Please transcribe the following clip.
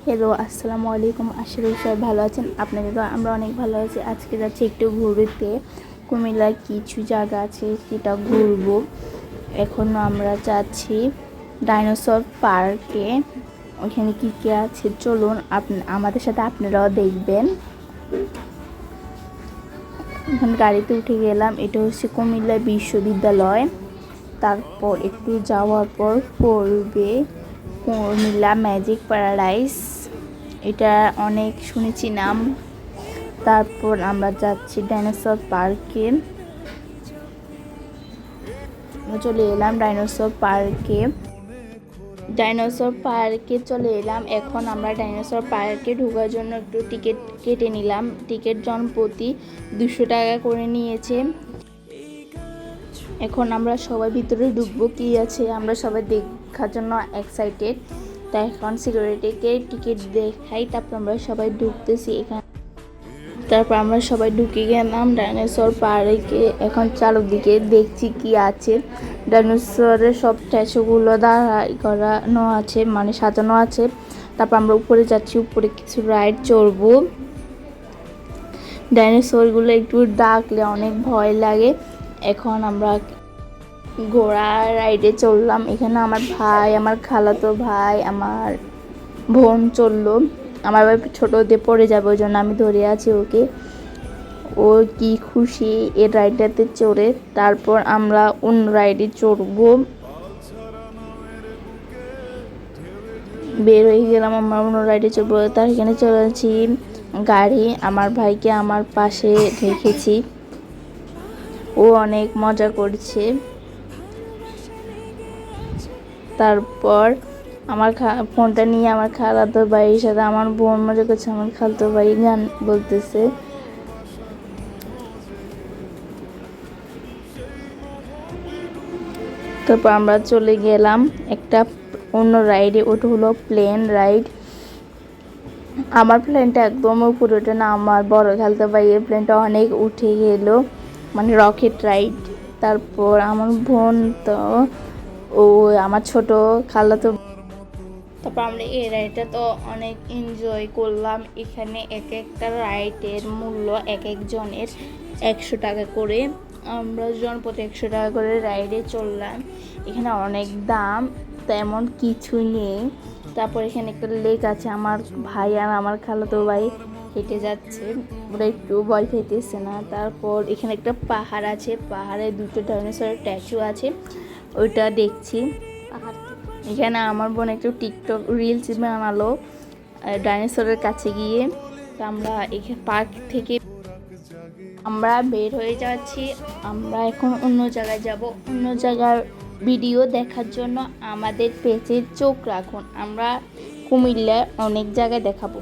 Hello, আসসালামু আলাইকুম। আশা করি সবাই ভালো আছেন। আপনাদের তো আমরা অনেক ভালো আছি। আজকে যাচ্ছি একটু ঘুরতে। কুমিল্লার কিছু জায়গা আছে সেটা ঘুরবো। এখন আমরা যাচ্ছি ডাইনোসর পার্কে। ওখানে কী কী আছে চলুন আমাদের সাথে আপনারাও দেখবেন। এখন গাড়িতে উঠে গেলাম। এটা হচ্ছে কুমিল্লা বিশ্ববিদ্যালয়। তারপর একটু যাওয়ার পর পড়বে কুমিল্লা ম্যাজিক প্যারাডাইস। এটা অনেক শুনেছি নাম। তারপর আমরা যাচ্ছি ডাইনোসর পার্কে। চলে এলাম ডাইনোসর পার্কে চলে এলাম। এখন আমরা ডাইনোসর পার্কে ঢোকার জন্য একটু টিকিট কেটে নিলাম। টিকিট জনপ্রতি 200 টাকা করে নিয়েছে। এখন আমরা সবাই ভিতরে ঢুকবো, কি আছে আমরা সবাই দেখার জন্য এক্সাইটেড। তাই এখন সিকিউরিটিকে টিকিট দেখাই, তারপর আমরা সবাই ঢুকতেছি এখানে। তারপর আমরা সবাই ঢুকে গেলাম ডাইনোসর পার্কে। এখন চারদিকে দেখছি কি আছে। ডাইনোসরের সব স্ট্যাচুগুলো দাঁড়াই করানো আছে, মানে সাজানো আছে। তারপর আমরা উপরে যাচ্ছি, উপরে কিছু রাইড চড়বো। ডাইনোসরগুলো একটু ডাকলে অনেক ভয় লাগে। এখন আমরা ঘোড়া রাইডে চললাম। এখানে আমার ভাই, আমার খালাতো ভাই, আমার বোন চললো। আমার ভাই ছোটো দিয়ে পড়ে যাবে, ওই জন্য আমি ধরে আছি ওকে। ও কি খুশি এই রাইডটাতে চড়ে। তারপর আমরা অন্য রাইডে চড়বো। বের হয়ে গেলাম, আমরা অন্য রাইডে চড়বো। তার এখানে চলেছি গাড়ি। আমার ভাইকে আমার পাশে রেখেছি, ও অনেক মজা করছে। তারপর আমার ফোনটা নিয়ে আমার খালাতো ভাইয়ের সাথে আমার বোন মজা করছে, আমার খালাতো ভাই গান বলতেছে। তারপর আমরা চলে গেলাম একটা অন্য রাইডে। ওটা হলো প্লেন রাইড। আমার প্লেনটা একদম উপরে ওঠে না, আমার বড় খালাতো ভাইয়ের প্লেনটা অনেক উঠে গেল, মানে রকেট রাইড। তারপর আমার বোন তো ও আমার ছোট খালাতো। তারপর আমরা এই রাইডটা তো অনেক এনজয় করলাম। এখানে এক একটা রাইডের মূল্য এক একজনের 100 টাকা করে। আমরা জনপ্রতি 100 টাকা করে রাইডে চললাম। এখানে অনেক দাম, তেমন কিছু নেই। তারপর এখানে একটা লেক আছে। আমার ভাই আর আমার খালাতো ভাই হেঁটে যাচ্ছে, ওরা একটু ভয় পেতেছে না। তারপর এখানে একটা পাহাড় আছে, পাহাড়ে 2টো ডাইনোসরের স্ট্যাচু আছে, ওইটা দেখছি। এখানে আমার বোন একটু টিকটক রিলস বানালো ডাইনোসরের কাছে গিয়ে। তো আমরা এখানে পার্ক থেকে আমরা বের হয়ে যাচ্ছি। আমরা এখন অন্য জায়গায় যাব। অন্য জায়গার ভিডিও দেখার জন্য আমাদের পেজে চোখ রাখুন। আমরা কুমিল্লার অনেক জায়গায় দেখাবো।